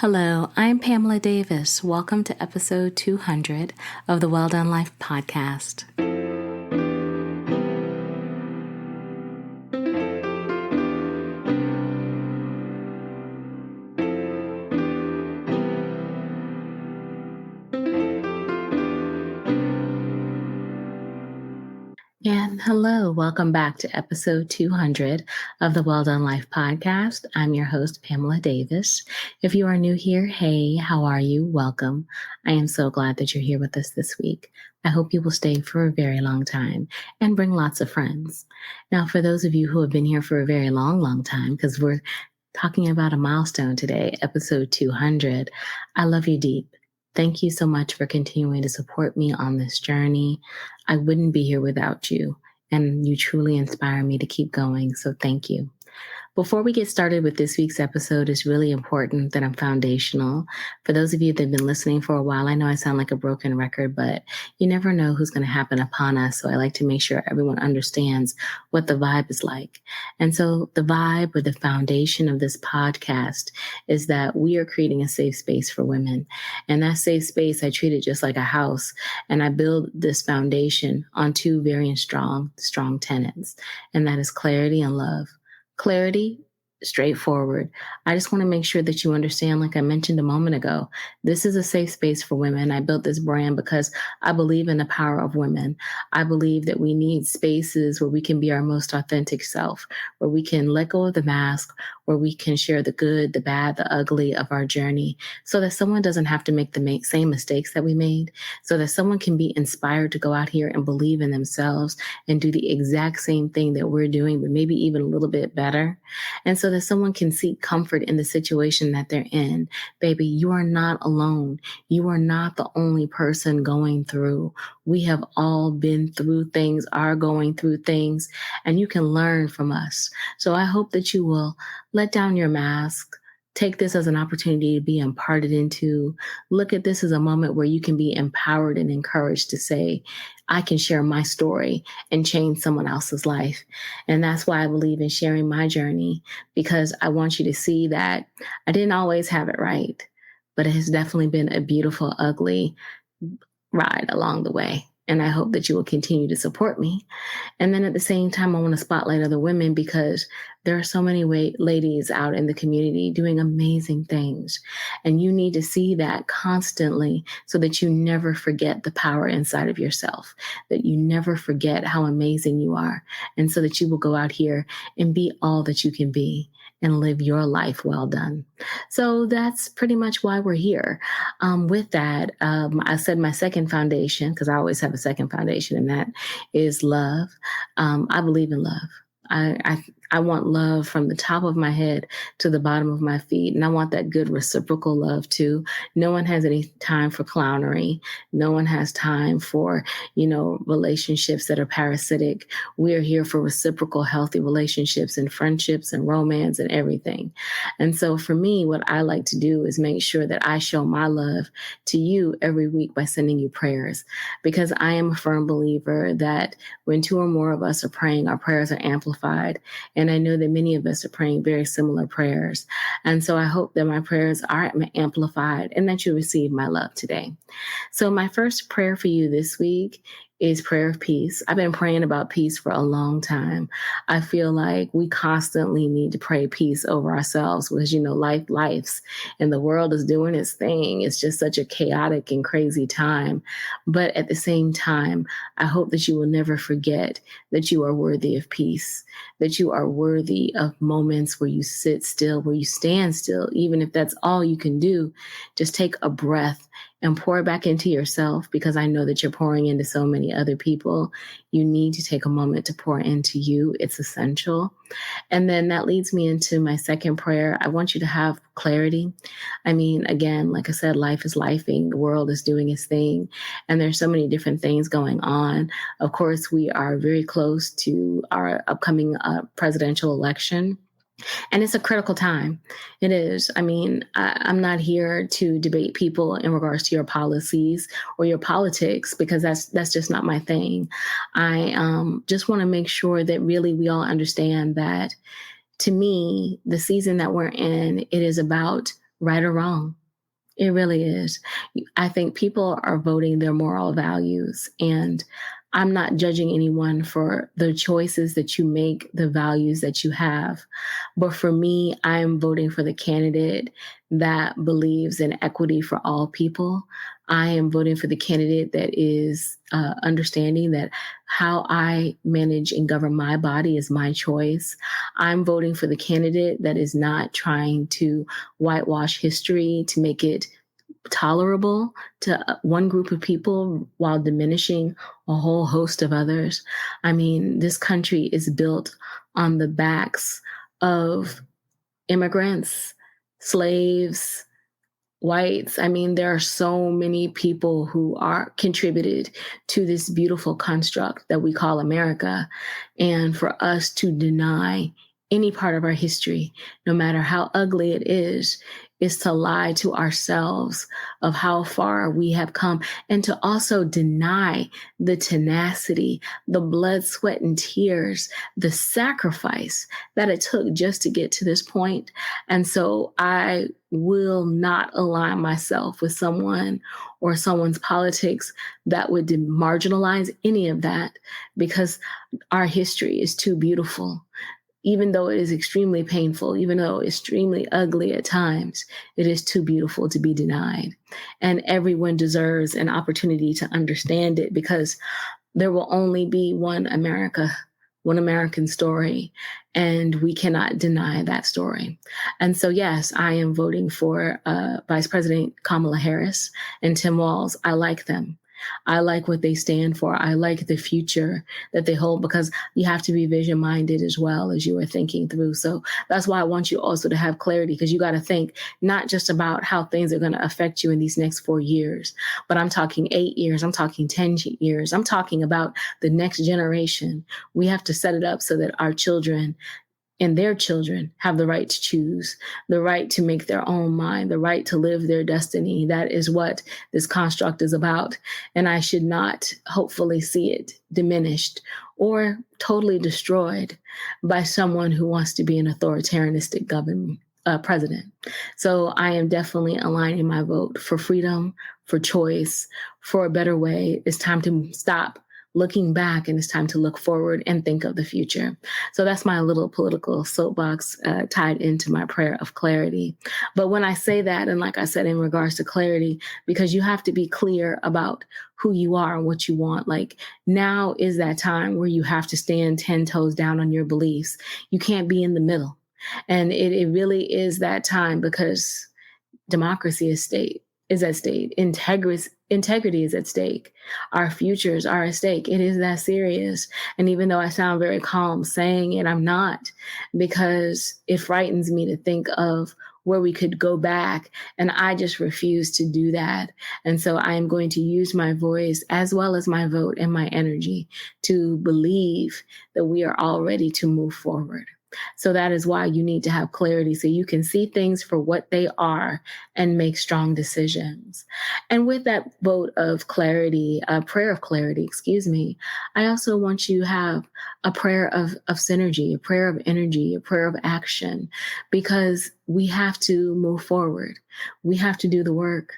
Hello, I'm Pamela Davis. Welcome to episode 200 of the Well Done Life podcast. And hello, welcome back to episode 200 of the Well Done Life podcast. I'm your host, Pamela Davis. If you are new here, hey, how are you? Welcome. I am so glad that you're here with us this week. I hope you will stay for a very long time and bring lots of friends. Now, for those of you who have been here for a very long time, because we're talking about a milestone today, episode 200, I love you deep. Thank you so much for continuing to support me on this journey. I wouldn't be here without you, and you truly inspire me to keep going, so thank you. Before we get started with this week's episode, it's really important that I'm foundational. For those of you that have been listening for a while, I know I sound like a broken record, but you never know who's going to happen upon us. So I like to make sure everyone understands what the vibe is like. And so the vibe or the foundation of this podcast is that we are creating a safe space for women. And that safe space, I treat it just like a house. And I build this foundation on two very strong tenets. And that is clarity and love. Clarity, straightforward. I just want to make sure that you understand, like I mentioned a moment ago, this is a safe space for women. I built this brand because I believe in the power of women. I believe that we need spaces where we can be our most authentic self, where we can let go of the mask, where we can share the good, the bad, the ugly of our journey, so that someone doesn't have to make the same mistakes that we made, so that someone can be inspired to go out here and believe in themselves and do the exact same thing that we're doing, but maybe even a little bit better. And so that someone can seek comfort in the situation that they're in. Baby, you are not alone. You are not the only person going through. We have all been through things, are going through things, and you can learn from us. So I hope that you will let down your mask. Take this as an opportunity to be imparted into. Look at this as a moment where you can be empowered and encouraged to say, I can share my story and change someone else's life. And that's why I believe in sharing my journey, because I want you to see that I didn't always have it right, but it has definitely been a beautiful, ugly ride along the way. And I hope that you will continue to support me. And then at the same time, I want to spotlight other women, because there are so many ladies out in the community doing amazing things. And you need to see that constantly so that you never forget the power inside of yourself, that you never forget how amazing you are. And so that you will go out here and be all that you can be and live your life well done. So that's pretty much why we're here. With that, I said my second foundation, because I always have a second foundation, and that is love. I believe in love. I want love from the top of my head to the bottom of my feet. And I want that good reciprocal love too. No one has any time for clownery. No one has time for, relationships that are parasitic. We're here for reciprocal, healthy relationships and friendships and romance and everything. And so for me, what I like to do is make sure that I show my love to you every week by sending you prayers, because I am a firm believer that when two or more of us are praying, our prayers are amplified. And I know that many of us are praying very similar prayers. And so I hope that my prayers are amplified and that you receive my love today. So my first prayer for you this week is prayer of peace. I've been praying about peace for a long time. I feel like we constantly need to pray peace over ourselves because, life's and the world is doing its thing. It's just such a chaotic and crazy time. But at the same time, I hope that you will never forget that you are worthy of peace, that you are worthy of moments where you sit still, where you stand still, even if that's all you can do. Just take a breath and pour back into yourself, because I know that you're pouring into so many other people. You need to take a moment to pour into you. It's essential. And then that leads me into my second prayer. I want you to have clarity. I mean, again, like I said, life is lifing. The world is doing its thing. And there's so many different things going on. Of course, we are very close to our upcoming presidential election. And it's a critical time. It is. I mean, I'm not here to debate people in regards to your policies or your politics, because that's just not my thing. I just want to make sure that really we all understand that, to me, the season that we're in, it is about right or wrong. It really is. I think people are voting their moral values, and I'm not judging anyone for the choices that you make, the values that you have. But for me, I'm voting for the candidate that believes in equity for all people. I am voting for the candidate that is understanding that how I manage and govern my body is my choice. I'm voting for the candidate that is not trying to whitewash history to make it tolerable to one group of people while diminishing a whole host of others. I mean, this country is built on the backs of immigrants, slaves, whites. I mean, there are so many people who are contributed to this beautiful construct that we call America. And for us to deny any part of our history, no matter how ugly it is to lie to ourselves of how far we have come and to also deny the tenacity, the blood, sweat, and tears, the sacrifice that it took just to get to this point. And so I will not align myself with someone or someone's politics that would marginalize any of that, because our history is too beautiful. Even though it is extremely painful, even though extremely ugly at times, it is too beautiful to be denied. And everyone deserves an opportunity to understand it, because there will only be one America, one American story, and we cannot deny that story. And so, yes, I am voting for Vice President Kamala Harris and Tim Walz. I like them. I like what they stand for. I like the future that they hold, because you have to be vision minded as well as you are thinking through. So that's why I want you also to have clarity, because you got to think not just about how things are going to affect you in these next 4 years, but I'm talking 8 years. I'm talking 10 years. I'm talking about the next generation. We have to set it up so that our children and their children have the right to choose, the right to make their own mind, the right to live their destiny. That is what this construct is about. And I should not hopefully see it diminished or totally destroyed by someone who wants to be an authoritarianistic government. President. So I am definitely aligning my vote for freedom, for choice, for a better way. It's time to stop looking back, and it's time to look forward and think of the future. So that's my little political soapbox tied into my prayer of clarity. But when I say that, and like I said, in regards to clarity, because you have to be clear about who you are and what you want. Like, now is that time where you have to stand 10 toes down on your beliefs. You can't be in the middle. And it really is that time, because democracy is at stake. Integrity is at stake. Our futures are at stake. It is that serious. And even though I sound very calm saying it, I'm not, because it frightens me to think of where we could go back. And I just refuse to do that. And so I am going to use my voice as well as my vote and my energy to believe that we are all ready to move forward. So that is why you need to have clarity, so you can see things for what they are and make strong decisions. And with that vote of clarity, a prayer of clarity, excuse me, I also want you to have a prayer of synergy, a prayer of energy, a prayer of action, because we have to move forward. We have to do the work.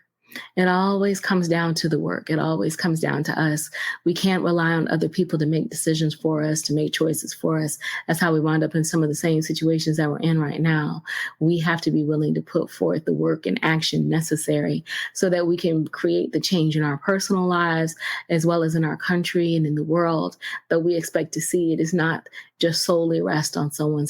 It always comes down to the work. It always comes down to us. We can't rely on other people to make decisions for us, to make choices for us. That's how we wind up in some of the same situations that we're in right now. We have to be willing to put forth the work and action necessary so that we can create the change in our personal lives, as well as in our country and in the world that we expect to see. It is not just solely rest on someone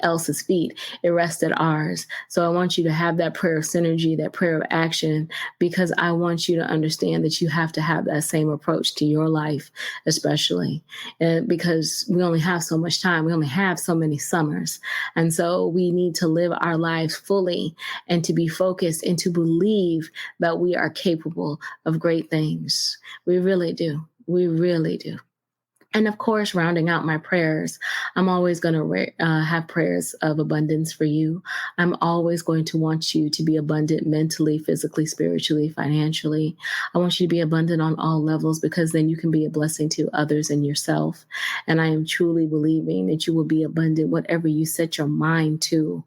else's feet. It rests at ours. So I want you to have that prayer of synergy, that prayer of action, because I want you to understand that you have to have that same approach to your life, especially because we only have so much time. We only have so many summers. And so we need to live our lives fully and to be focused and to believe that we are capable of great things. We really do. We really do. And of course, rounding out my prayers, I'm always going to have prayers of abundance for you. I'm always going to want you to be abundant mentally, physically, spiritually, financially. I want you to be abundant on all levels, because then you can be a blessing to others and yourself. And I am truly believing that you will be abundant whatever you set your mind to.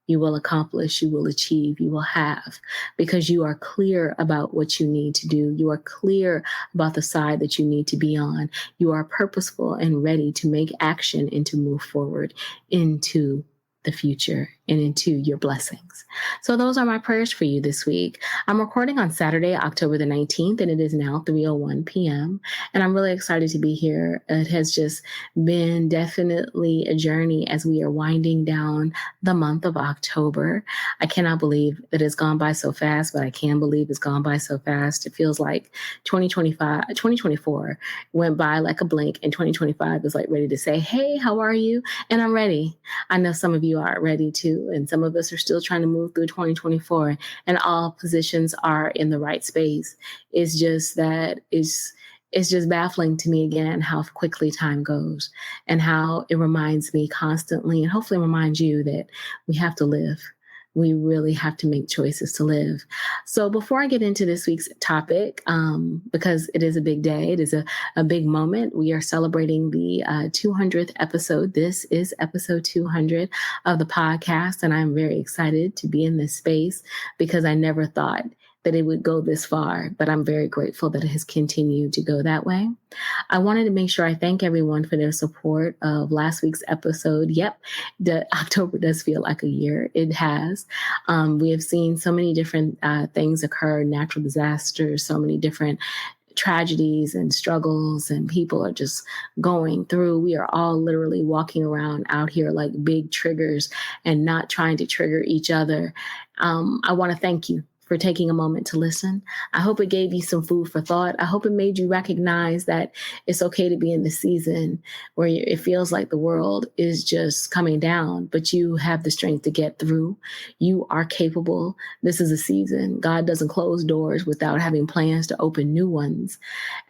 you will accomplish, you will achieve, you will have, because you are clear about what you need to do. You are clear about the side that you need to be on. You are purposeful and ready to make action and to move forward into the future and into your blessings. So those are my prayers for you this week. I'm recording on Saturday, October the 19th, and it is now 3:01 p.m. And I'm really excited to be here. It has just been definitely a journey as we are winding down the month of October. I cannot believe that it's gone by so fast, but I can believe it's gone by so fast. It feels like 2024 went by like a blink, and 2025 is like ready to say, hey, how are you? And I'm ready. I know some of you are ready too, and some of us are still trying to move through 2024, and all positions are in the right space. It's just that it's just baffling to me again how quickly time goes, and how it reminds me constantly, and hopefully reminds you, that we have to live. We really have to make choices to live. So before I get into this week's topic, because it is a big day, it is a big moment. We are celebrating the 200th episode. This is episode 200 of the podcast, and I'm very excited to be in this space because I never thought that it would go this far, but I'm very grateful that it has continued to go that way. I wanted to make sure I thank everyone for their support of last week's episode. Yep, the October does feel like a year. It has. We have seen so many different things occur, natural disasters, so many different tragedies and struggles, and people are just going through. We are all literally walking around out here like big triggers and not trying to trigger each other. I want to thank you for taking a moment to listen. I hope it gave you some food for thought. I hope it made you recognize that it's okay to be in the season where it feels like the world is just coming down, but you have the strength to get through. You are capable. This is a season. God doesn't close doors without having plans to open new ones.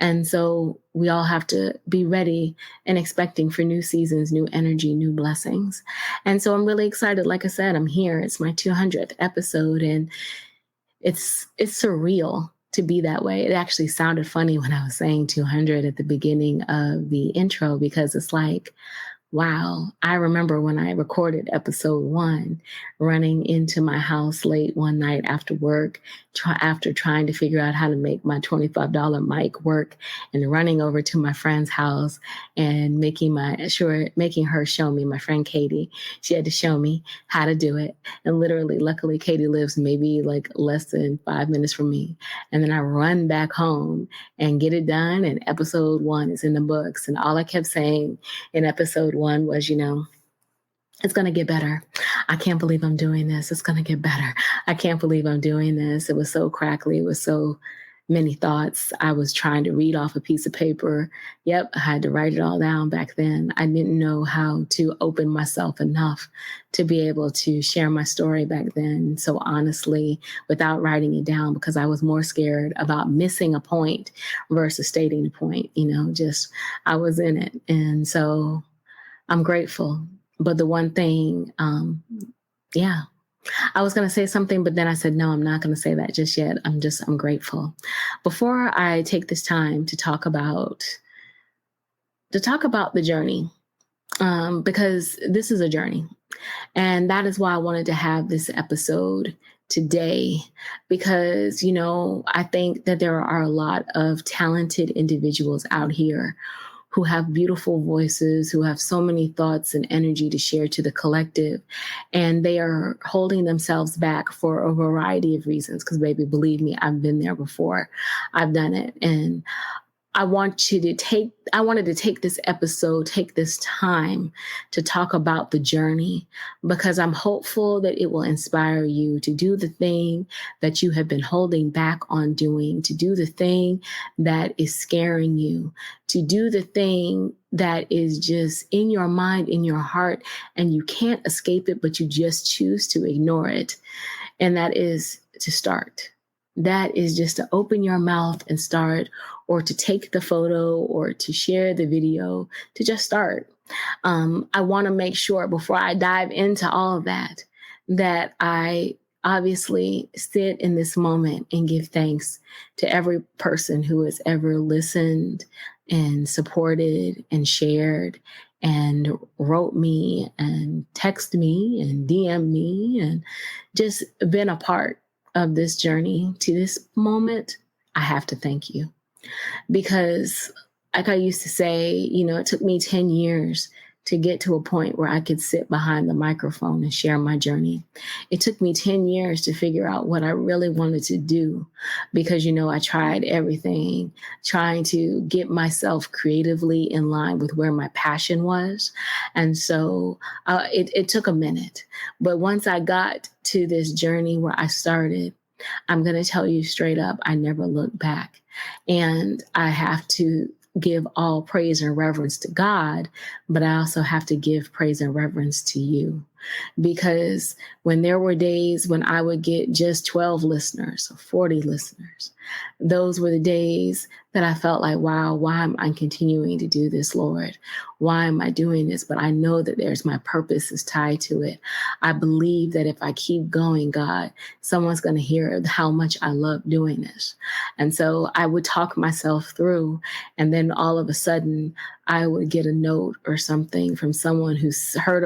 And so we all have to be ready and expecting for new seasons, new energy, new blessings. And so I'm really excited. Like I said, I'm here. It's my 200th episode, and it's surreal to be that way. It actually sounded funny when I was saying 200 at the beginning of the intro, because it's like, wow, I remember when I recorded episode 1, running into my house late one night after work, after trying to figure out how to make my $25 mic work, and running over to my friend's house and making her show me, my friend Katie. She had to show me how to do it. And literally, luckily, Katie lives maybe like less than 5 minutes from me. And then I run back home and get it done. And episode 1 is in the books. And all I kept saying in episode 1 was, it's going to get better. I can't believe I'm doing this. It's going to get better. I can't believe I'm doing this. It was so crackly. It was so many thoughts. I was trying to read off a piece of paper. Yep, I had to write it all down back then. I didn't know how to open myself enough to be able to share my story back then so honestly without writing it down, because I was more scared about missing a point versus stating the point. I was in it. And so I'm grateful. But the one thing, I was going to say something, but then I said, no, I'm not going to say that just yet. I'm grateful. Before I take this time to talk about the journey, because this is a journey. And that is why I wanted to have this episode today, because, I think that there are a lot of talented individuals out here who have beautiful voices, who have so many thoughts and energy to share to the collective. And they are holding themselves back for a variety of reasons. Because baby, believe me, I've been there before. I've done it. And I wanted to take this episode, take this time to talk about the journey, because I'm hopeful that it will inspire you to do the thing that you have been holding back on doing, to do the thing that is scaring you, to do the thing that is just in your mind, in your heart, and you can't escape it, but you just choose to ignore it. And that is to start. That is just to open your mouth and start, or to take the photo, or to share the video, to just start. I want to make sure before I dive into all of that, that I obviously sit in this moment and give thanks to every person who has ever listened and supported and shared and wrote me and texted me and DM me and just been a part of this journey to this moment, I have to thank you. Because, like I used to say, it took me 10 years to get to a point where I could sit behind the microphone and share my journey. It took me 10 years to figure out what I really wanted to do because, I tried everything, trying to get myself creatively in line with where my passion was. And so it took a minute. But once I got to this journey where I started, I'm going to tell you straight up, I never looked back. And I have to give all praise and reverence to God, but I also have to give praise and reverence to you. Because when there were days when I would get just 12 listeners or 40 listeners, those were the days that I felt like, wow, why am I continuing to do this, Lord? Why am I doing this? But I know that there's my purpose is tied to it. I believe that if I keep going, God, someone's going to hear how much I love doing this. And so I would talk myself through, and then all of a sudden I would get a note or something from someone who's heard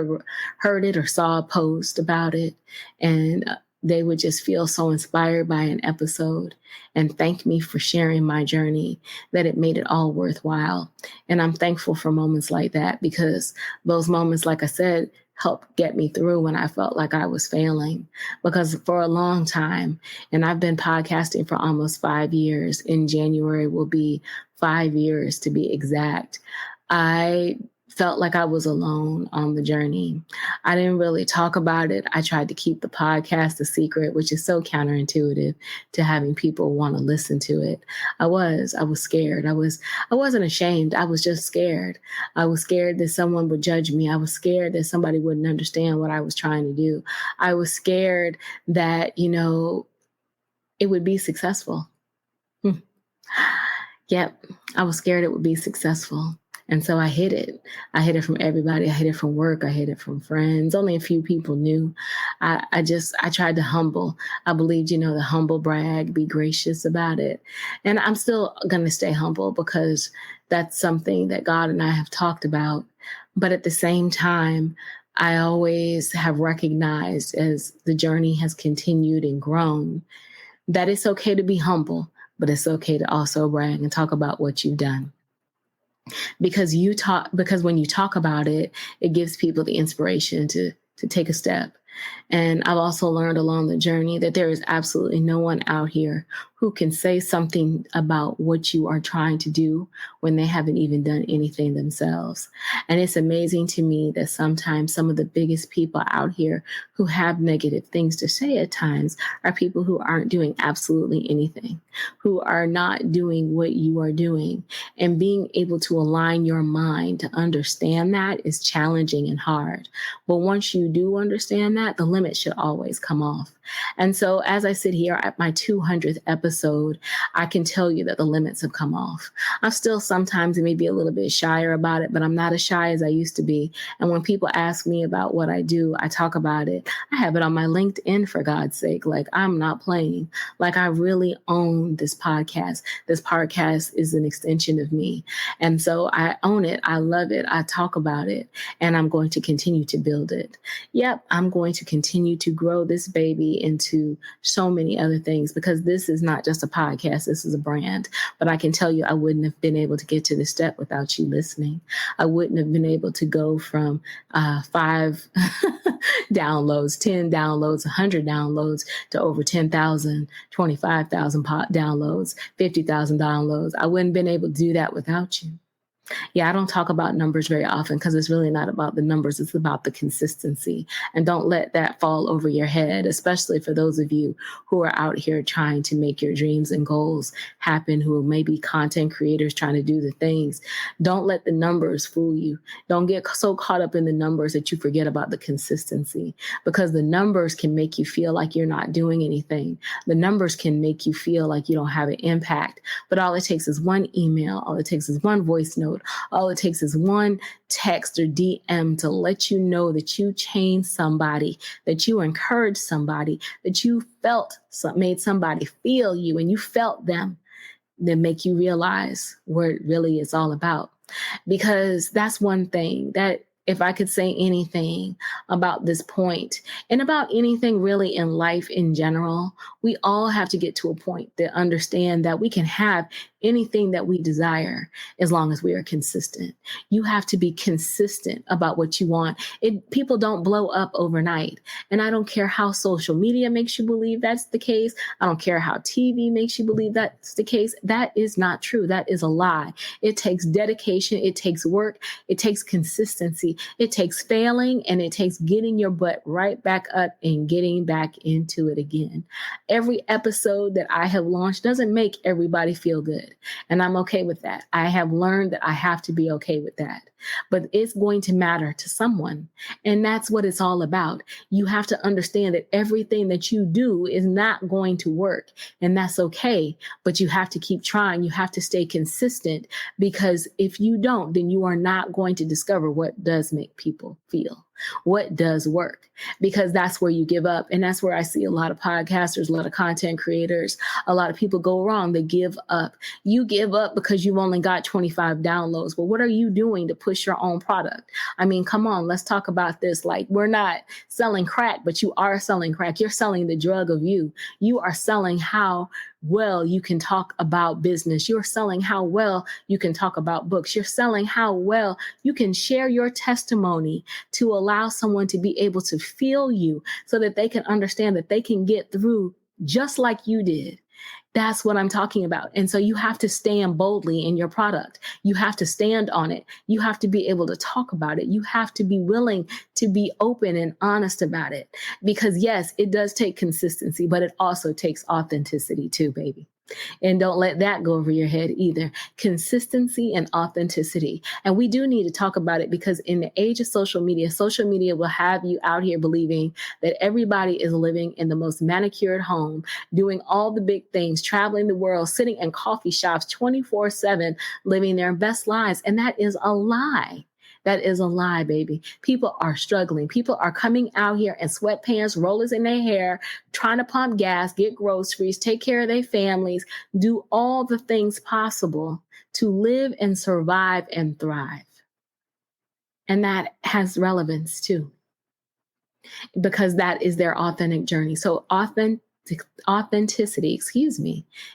it or saw a post about it, and they would just feel so inspired by an episode and thank me for sharing my journey that it made it all worthwhile. And I'm thankful for moments like that because those moments, like I said, helped get me through when I felt like I was failing. Because for a long time, and I've been podcasting for almost 5 years, in January will be 5 years to be exact, I felt like I was alone on the journey. I didn't really talk about it. I tried to keep the podcast a secret, which is so counterintuitive to having people want to listen to it. I was scared. I wasn't ashamed. I was just scared. I was scared that someone would judge me. I was scared that somebody wouldn't understand what I was trying to do. I was scared that, it would be successful. Yep. I was scared it would be successful. And so I hid it. I hid it from everybody. I hid it from work. I hid it from friends. Only a few people knew. I tried to humble. I believed, the humble brag, be gracious about it. And I'm still going to stay humble because that's something that God and I have talked about. But at the same time, I always have recognized as the journey has continued and grown that it's okay to be humble, but it's okay to also brag and talk about what you've done. Because when you talk about it, it gives people the inspiration to take a step. And I've also learned along the journey that there is absolutely no one out here who can say something about what you are trying to do when they haven't even done anything themselves. And it's amazing to me that sometimes some of the biggest people out here who have negative things to say at times are people who aren't doing absolutely anything, who are not doing what you are doing. And being able to align your mind to understand that is challenging and hard. But once you do understand that, the limit should always come off. And so as I sit here at my 200th episode, I can tell you that the limits have come off. I'm still sometimes maybe a little bit shyer about it, but I'm not as shy as I used to be. And when people ask me about what I do, I talk about it. I have it on my LinkedIn, for God's sake. Like, I'm not playing. Like, I really own this podcast. This podcast is an extension of me. And so I own it. I love it. I talk about it. And I'm going to continue to build it. Yep, I'm going to continue to grow this baby into so many other things because this is not just a podcast. This is a brand. But I can tell you, I wouldn't have been able to get to this step without you listening. I wouldn't have been able to go from 5 downloads, 10 downloads, 100 downloads to over 10,000, 25,000 downloads, 50,000 downloads. I wouldn't have been able to do that without you. Yeah, I don't talk about numbers very often because it's really not about the numbers. It's about the consistency. And don't let that fall over your head, especially for those of you who are out here trying to make your dreams and goals happen, who may be content creators trying to do the things. Don't let the numbers fool you. Don't get so caught up in the numbers that you forget about the consistency, because the numbers can make you feel like you're not doing anything. The numbers can make you feel like you don't have an impact. But all it takes is one email. All it takes is one voice note. All it takes is one text or DM to let you know that you changed somebody, that you encouraged somebody, that you made somebody feel you and you felt them, then make you realize what it really is all about. because that's one thing that if I could say anything about this point and about anything really in life in general, we all have to get to a point that understand that we can have anything that we desire as long as we are consistent. You have to be consistent about what you want. People don't blow up overnight. And I don't care how social media makes you believe that's the case. I don't care how TV makes you believe that's the case. That is not true. That is a lie. It takes dedication. It takes work. It takes consistency. It takes failing, and it takes getting your butt right back up and getting back into it again. Every episode that I have launched doesn't make everybody feel good. And I'm okay with that. I have learned that I have to be okay with that. But it's going to matter to someone. And that's what it's all about. You have to understand that everything that you do is not going to work. And that's okay. But you have to keep trying. You have to stay consistent, because if you don't, then you are not going to discover what does make people feel, what does work, because that's where you give up. And that's where I see a lot of podcasters, a lot of content creators, a lot of people go wrong. They give up. You give up because you've only got 25 downloads. Well, what are you doing to push your own product? I mean, come on, let's talk about this. Like, we're not selling crack, but you are selling crack. You're selling the drug of you. You are selling how well you can talk about business. You're selling how well you can talk about books. You're selling how well you can share your testimony to allow someone to be able to feel you so that they can understand that they can get through just like you did. That's what I'm talking about. And so you have to stand boldly in your product. You have to stand on it. You have to be able to talk about it. You have to be willing to be open and honest about it. Because yes, it does take consistency, but it also takes authenticity too, baby. And don't let that go over your head either. Consistency and authenticity. And we do need to talk about it, because in the age of social media will have you out here believing that everybody is living in the most manicured home, doing all the big things, traveling the world, sitting in coffee shops 24/7, living their best lives. And that is a lie. That is a lie, baby. People are struggling. People are coming out here in sweatpants, rollers in their hair, trying to pump gas, get groceries, take care of their families, do all the things possible to live and survive and thrive. And that has relevance too, because that is their authentic journey. So authenticity,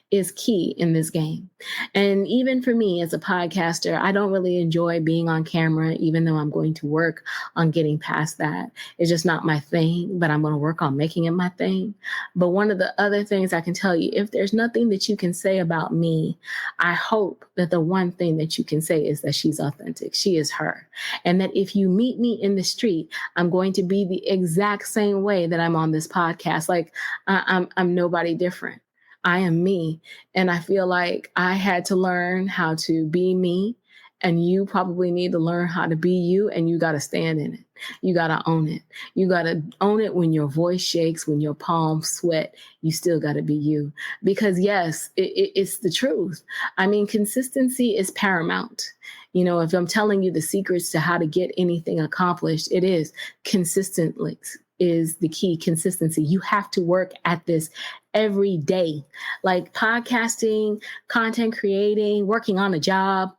is key in this game. And even for me as a podcaster, I don't really enjoy being on camera, even though I'm going to work on getting past that. It's just not my thing, but I'm going to work on making it my thing. But one of the other things I can tell you, if there's nothing that you can say about me, I hope that the one thing that you can say is that she's authentic. She is her. And that if you meet me in the street, I'm going to be the exact same way that I'm on this podcast. Like, I'm nobody different. I am me. And I feel like I had to learn how to be me. And you probably need to learn how to be you. And you got to stand in it. You got to own it. You got to own it when your voice shakes, when your palms sweat. You still got to be you. Because yes, it's the truth. I mean, consistency is paramount. You know, if I'm telling you the secrets to how to get anything accomplished, it is consistently is the key. Consistency. You have to work at this every day, like podcasting, content creating, working on a job,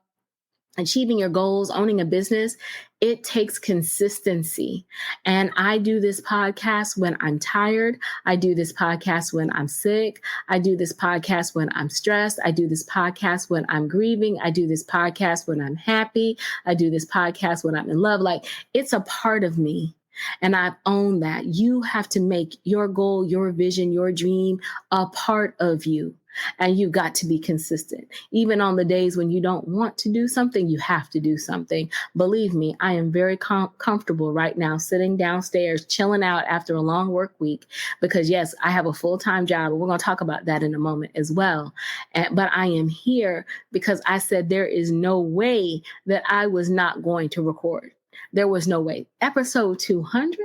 achieving your goals, owning a business. It takes consistency. And I do this podcast when I'm tired. I do this podcast when I'm sick. I do this podcast when I'm stressed. I do this podcast when I'm grieving. I do this podcast when I'm happy. I do this podcast when I'm in love. Like, it's a part of me. And I've owned that. You have to make your goal, your vision, your dream a part of you. And you've got to be consistent. Even on the days when you don't want to do something, you have to do something. Believe me, I am very comfortable right now sitting downstairs, chilling out after a long work week, because yes, I have a full-time job. And we're going to talk about that in a moment as well. But I am here because I said there is no way that I was not going to record. There was no way. Episode 200,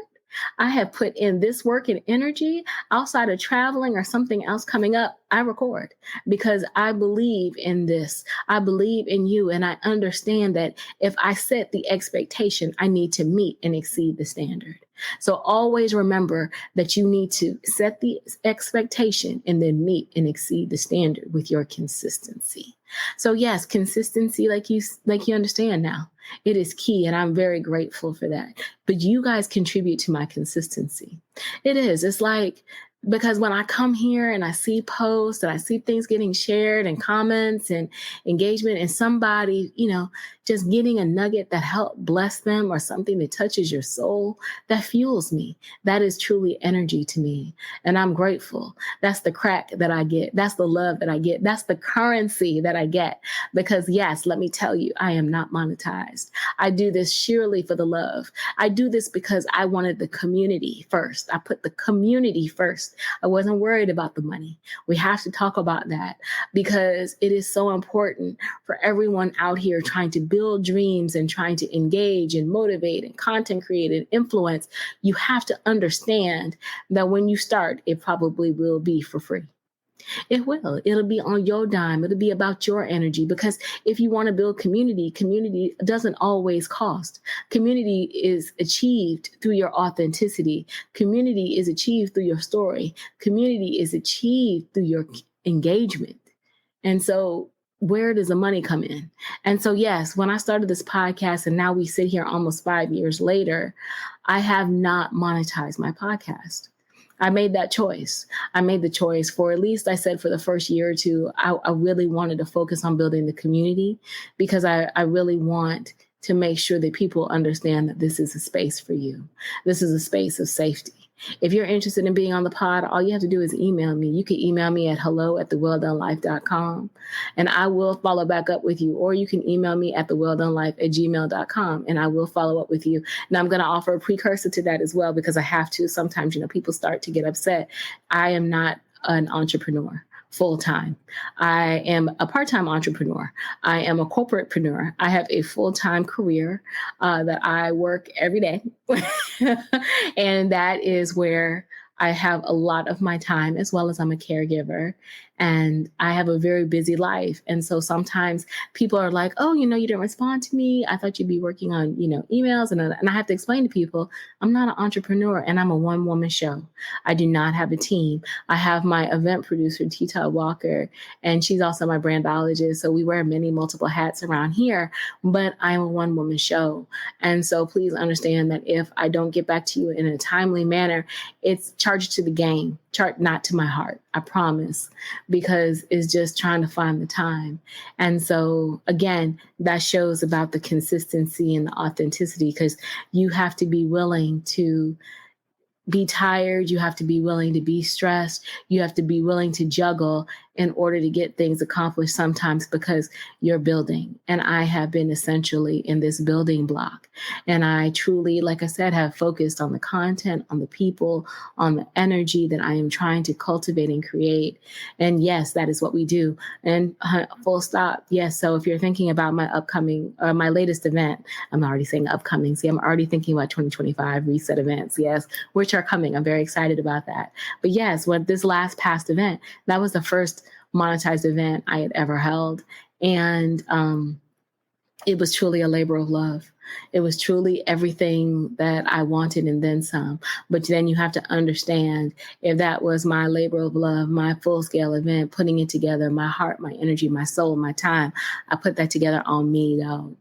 I have put in this work and energy outside of traveling or something else coming up. I record because I believe in this. I believe in you. And I understand that if I set the expectation, I need to meet and exceed the standard. So always remember that you need to set the expectation and then meet and exceed the standard with your consistency. So yes, consistency, like you understand now, it is key. And I'm very grateful for that. But you guys contribute to my consistency. It is. It's like, because when I come here and I see posts and I see things getting shared and comments and engagement and somebody, just getting a nugget that helped bless them or something that touches your soul, that fuels me. That is truly energy to me. And I'm grateful. That's the crack that I get. That's the love that I get. That's the currency that I get. Because yes, let me tell you, I am not monetized. I do this sheerly for the love. I do this because I wanted the community first. I put the community first. I wasn't worried about the money. We have to talk about that because it is so important for everyone out here trying to build dreams and trying to engage and motivate and content create and influence. You have to understand that when you start, it probably will be for free. It will. It'll be on your dime. It'll be about your energy because if you want to build community doesn't always cost. Community is achieved through your authenticity. Community is achieved through your story. Community is achieved through your engagement. And so where does the money come in? And so, yes, when I started this podcast and now we sit here almost 5 years later, I have not monetized my podcast. I made that choice. I made the choice for at least, I said, for the first year or two, I really wanted to focus on building the community because I really want to make sure that people understand that this is a space for you. This is a space of safety. If you're interested in being on the pod, all you have to do is email me. You can email me at hello@thewelldonelife.com and I will follow back up with you. Or you can email me at thewelldonelife@gmail.com and I will follow up with you. And I'm going to offer a precursor to that as well because I have to. Sometimes, people start to get upset. I am not an entrepreneur full-time. I am a part-time entrepreneur. I am a corporatepreneur. I have a full-time career that I work every day. And that is where I have a lot of my time, as well as I'm a caregiver and I have a very busy life. And so sometimes people are like, oh, you didn't respond to me. I thought you'd be working on, emails. And I have to explain to people, I'm not an entrepreneur and I'm a one-woman show. I do not have a team. I have my event producer, Tita Walker, and she's also my brand biologist. So we wear multiple hats around here, but I'm a one-woman show. And so please understand that if I don't get back to you in a timely manner, it's charged to the game, not to my heart. I promise, because it's just trying to find the time. And so again, that shows about the consistency and the authenticity, because you have to be willing to be tired. You have to be willing to be stressed. You have to be willing to juggle in order to get things accomplished sometimes because you're building. And I have been essentially in this building block. And I truly, like I said, have focused on the content, on the people, on the energy that I am trying to cultivate and create. And yes, that is what we do. And full stop. Yes. So if you're thinking about my upcoming or my latest event, I'm already saying upcoming. See, I'm already thinking about 2025 reset events. Yes, which are coming. I'm very excited about that. But yes, what this past event, that was the first monetized event I had ever held. And it was truly a labor of love. It was truly everything that I wanted and then some. But then you have to understand, if that was my labor of love, my full scale event, putting it together, my heart, my energy, my soul, my time, I put that together on me, though.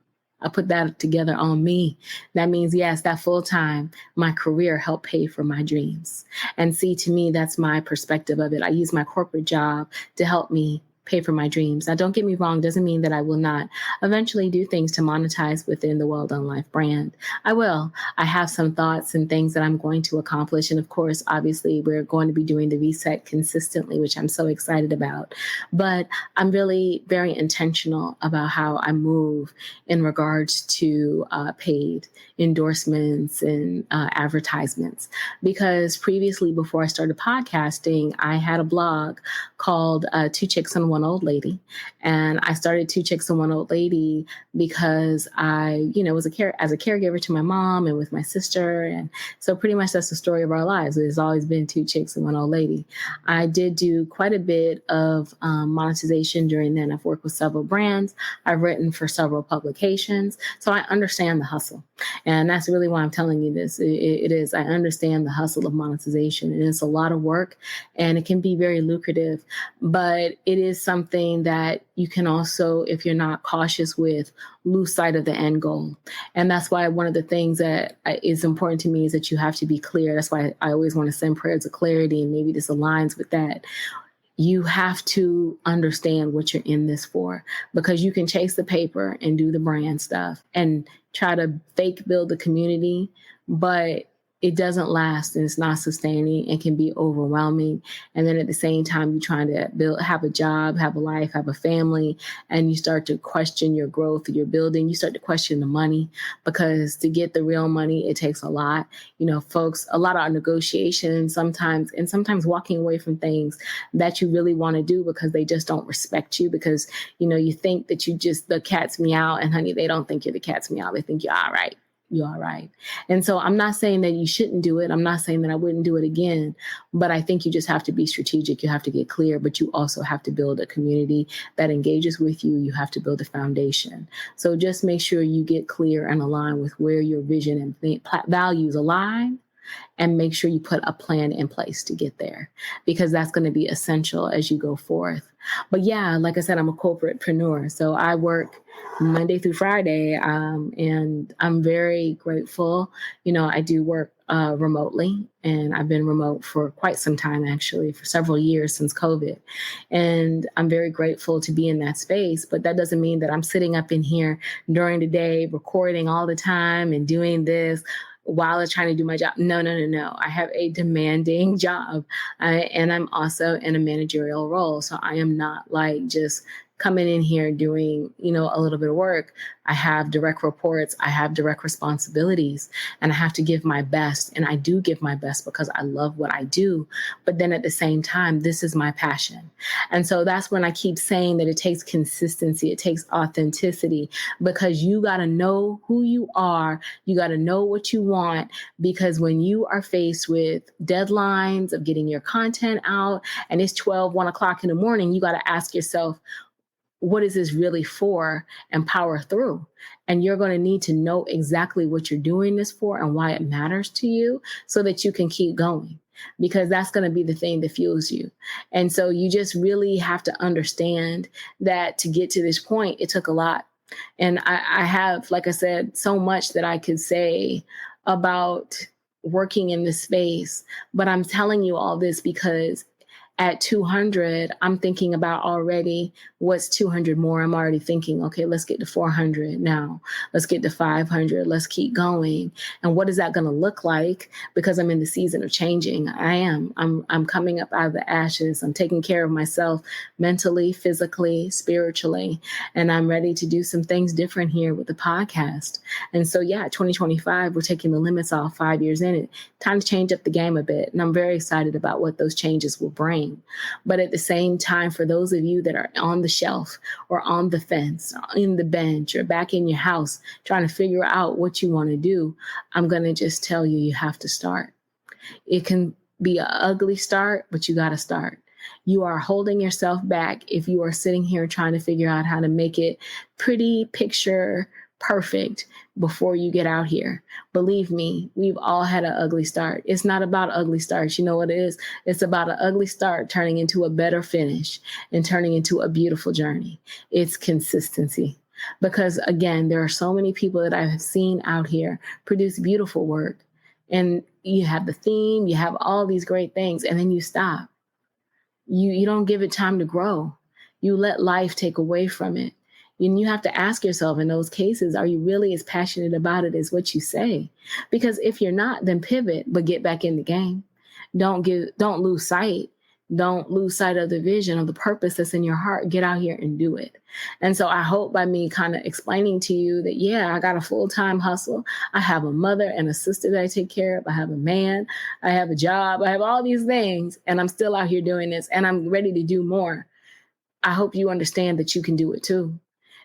I put that together on me. That means, yes, that full time, my career helped pay for my dreams. And see, to me, that's my perspective of it. I use my corporate job to help me pay for my dreams. Now, don't get me wrong, doesn't mean that I will not eventually do things to monetize within the Well Done Life brand. I will. I have some thoughts and things that I'm going to accomplish. And of course, obviously, we're going to be doing the reset consistently, which I'm so excited about. But I'm really very intentional about how I move in regards to paid endorsements and advertisements. Because previously, before I started podcasting, I had a blog called Two Chicks and One Old Lady. And I started Two Chicks and One Old Lady because I, was as a caregiver to my mom and with my sister. And so pretty much that's the story of our lives. It's always been Two Chicks and One Old Lady. I did do quite a bit of monetization during then. I've worked with several brands. I've written for several publications. So I understand the hustle. And that's really why I'm telling you this. It is, I understand the hustle of monetization. And it's a lot of work and it can be very lucrative, but it is something that you can also, if you're not cautious with, lose sight of the end goal. And that's why one of the things that is important to me is that you have to be clear. That's why I always want to send prayers of clarity, and maybe this aligns with that. You have to understand what you're in this for, because you can chase the paper and do the brand stuff and try to fake build the community, but it doesn't last and it's not sustaining and can be overwhelming. And then at the same time, you're trying to have a job, have a life, have a family, and you start to question your growth, your building. You start to question the money, because to get the real money, it takes a lot. Folks, a lot of negotiations sometimes walking away from things that you really want to do because they just don't respect you, because, you think that the cat's meow, and honey, they don't think you're the cat's meow. They think you're all right. You're all right. And so I'm not saying that you shouldn't do it. I'm not saying that I wouldn't do it again, but I think you just have to be strategic. You have to get clear, but you also have to build a community that engages with you. You have to build a foundation. So just make sure you get clear and align with where your vision and values align, and make sure you put a plan in place to get there, because that's going to be essential as you go forth. But yeah, like I said, I'm a corporatepreneur. So I work Monday through Friday, and I'm very grateful. I do work remotely, and I've been remote for quite some time, actually, for several years since COVID. And I'm very grateful to be in that space. But that doesn't mean that I'm sitting up in here during the day, recording all the time and doing this while I'm trying to do my job. No. I have a demanding job, and I'm also in a managerial role. So I am not like just coming in here doing, a little bit of work. I have direct reports. I have direct responsibilities, and I have to give my best. And I do give my best because I love what I do. But then at the same time, this is my passion. And so that's when I keep saying that it takes consistency. It takes authenticity, because you got to know who you are. You got to know what you want, because when you are faced with deadlines of getting your content out and it's 1 o'clock in the morning, you got to ask yourself, what is this really for, and power through. And you're going to need to know exactly what you're doing this for and why it matters to you, so that you can keep going, because that's going to be the thing that fuels you. And so you just really have to understand that to get to this point, it took a lot. And I have, like I said, so much that I could say about working in this space, but I'm telling you all this because at 200, I'm thinking about already what's 200 more. I'm already thinking, okay, let's get to 400 now. Let's get to 500. Let's keep going. And what is that going to look like? Because I'm in the season of changing. I'm coming up out of the ashes. I'm taking care of myself mentally, physically, spiritually. And I'm ready to do some things different here with the podcast. And so, yeah, 2025, we're taking the limits off 5 years in it. Time to change up the game a bit. And I'm very excited about what those changes will bring. But at the same time, for those of you that are on the shelf or on the fence, or in the bench, or back in your house trying to figure out what you want to do, I'm going to just tell you, you have to start. It can be an ugly start, but you got to start. You are holding yourself back if you are sitting here trying to figure out how to make it pretty, picture perfect before you get out here. Believe me, we've all had an ugly start. It's not about ugly starts. You know what it is? It's about an ugly start turning into a better finish and turning into a beautiful journey. It's consistency. Because again, there are so many people that I have seen out here produce beautiful work, and you have the theme, you have all these great things, and then you stop. You don't give it time to grow. You let life take away from it. And you have to ask yourself in those cases, are you really as passionate about it as what you say? Because if you're not, then pivot, but get back in the game. Don't lose sight. don't lose sight of the vision of the purpose that's in your heart. Get out here and do it. And so I hope by me kind of explaining to you that, yeah, I got a full-time hustle. I have a mother and a sister that I take care of. I have a man. I have a job. I have all these things, and I'm still out here doing this, and I'm ready to do more. I hope you understand that you can do it too.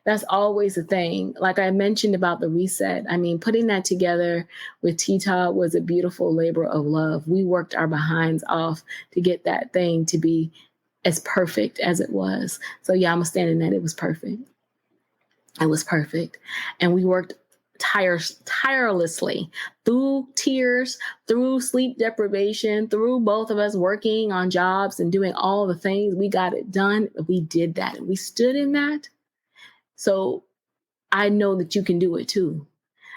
That's always a thing. Like I mentioned about the reset, I mean, putting that together with T-Top was a beautiful labor of love. We worked our behinds off to get that thing to be as perfect as it was. So yeah, I'm standing that it was perfect. It was perfect. And we worked tirelessly through tears, through sleep deprivation, through both of us working on jobs and doing all the things. We got it done. We did that. And we stood in that. So I know that you can do it too,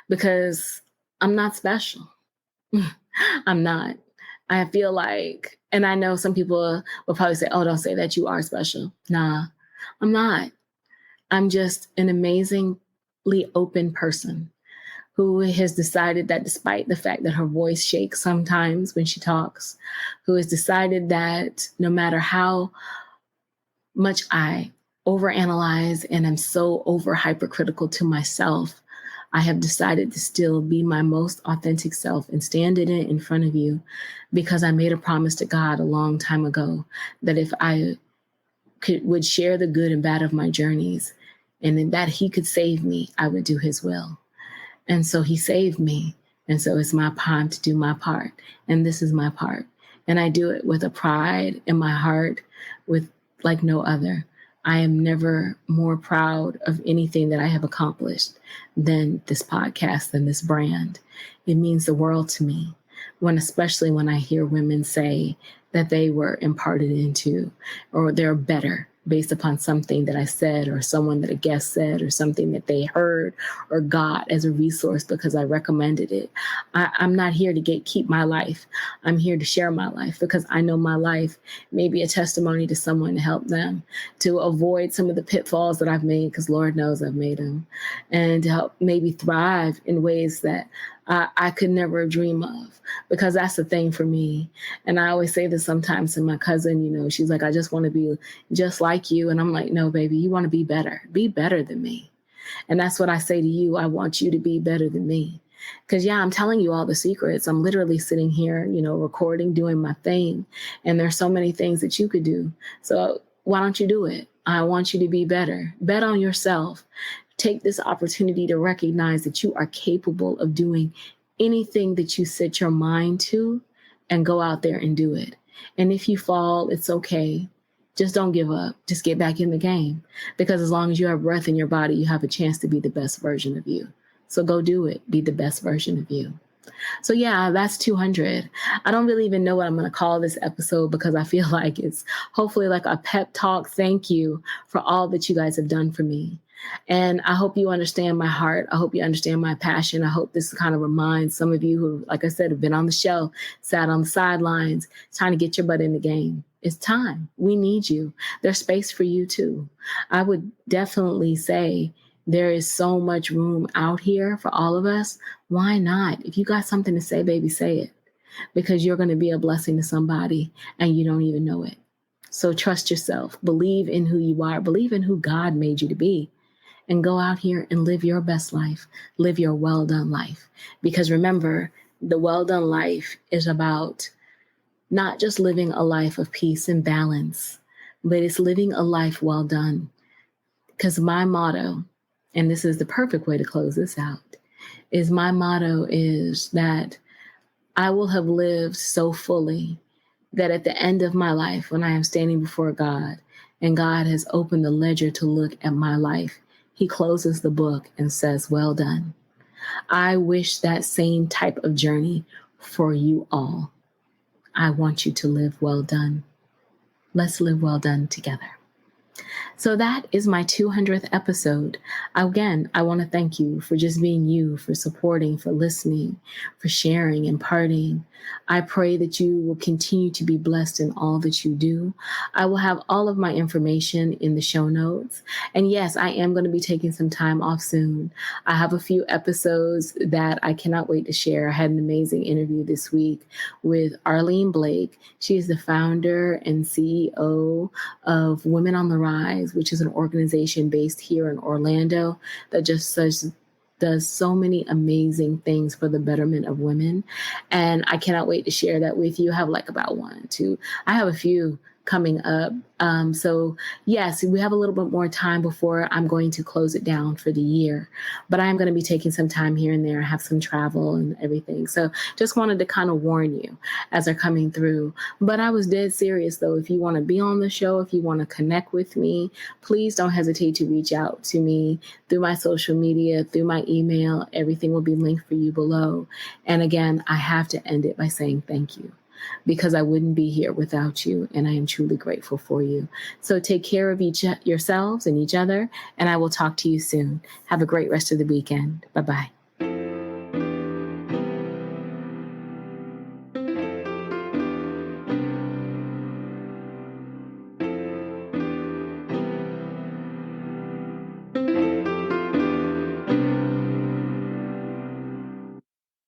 because I'm not special. I'm not. I feel like, and I know some people will probably say, oh, don't say that, you are special. Nah, I'm not. I'm just an amazingly open person who has decided that despite the fact that her voice shakes sometimes when she talks, who has decided that no matter how much I overanalyze and I'm so over hypercritical to myself, I have decided to still be my most authentic self and stand in it in front of you, because I made a promise to God a long time ago that if I would share the good and bad of my journeys and that he could save me, I would do his will. And so he saved me. And so it's my time to do my part. And this is my part. And I do it with a pride in my heart with like no other. I am never more proud of anything that I have accomplished than this podcast, than this brand. It means the world to me, especially when I hear women say that they were imparted into, or they're better based upon something that I said, or someone that a guest said, or something that they heard or got as a resource because I recommended it. I'm not here to keep my life. I'm here to share my life, because I know my life may be a testimony to someone to help them to avoid some of the pitfalls that I've made, because Lord knows I've made them, and to help maybe thrive in ways that I could never dream of, because that's the thing for me. And I always say this sometimes to my cousin, she's like, I just want to be just like you. And I'm like, no, baby, you want to be better than me. And that's what I say to you. I want you to be better than me. Because, yeah, I'm telling you all the secrets. I'm literally sitting here, recording, doing my thing. And there's so many things that you could do. So why don't you do it? I want you to be better. Bet on yourself. Take this opportunity to recognize that you are capable of doing anything that you set your mind to, and go out there and do it. And if you fall, it's okay. Just don't give up. Just get back in the game, because as long as you have breath in your body, you have a chance to be the best version of you. So go do it. Be the best version of you. So yeah, that's 200. I don't really even know what I'm going to call this episode, because I feel like it's hopefully like a pep talk. Thank you for all that you guys have done for me. And I hope you understand my heart. I hope you understand my passion. I hope this kind of reminds some of you who, like I said, have been on the show, sat on the sidelines. It's time to get your butt in the game. It's time. We need you. There's space for you too. I would definitely say there is so much room out here for all of us. Why not? If you got something to say, baby, say it, because you're going to be a blessing to somebody and you don't even know it. So trust yourself. Believe in who you are. Believe in who God made you to be. And go out here and live your best life. Live your well done life. Because remember, the well done life is about not just living a life of peace and balance, but it's living a life well done. Because my motto, and this is the perfect way to close this out, is my motto is that I will have lived so fully that at the end of my life, when I am standing before God and God has opened the ledger to look at my life, he closes the book and says, well done. I wish that same type of journey for you all. I want you to live well done. Let's live well done together. So that is my 200th episode. Again, I want to thank you for just being you, for supporting, for listening, for sharing, imparting. I pray that you will continue to be blessed in all that you do. I will have all of my information in the show notes. And yes, I am going to be taking some time off soon. I have a few episodes that I cannot wait to share. I had an amazing interview this week with Arlene Blake. She is the founder and CEO of Women on the Rise, which is an organization based here in Orlando that just does so many amazing things for the betterment of women. And I cannot wait to share that with you. I have like about one, two. I have a few coming up. So yes, we have a little bit more time before I'm going to close it down for the year, but I am going to be taking some time here and there, have some travel and everything. So just wanted to kind of warn you as they're coming through. But I was dead serious though. If you want to be on the show, if you want to connect with me, please don't hesitate to reach out to me through my social media, through my email. Everything will be linked for you below. And again, I have to end it by saying thank you, because I wouldn't be here without you, and I am truly grateful for you. So take care of yourselves and each other, and I will talk to you soon. Have a great rest of the weekend. Bye-bye.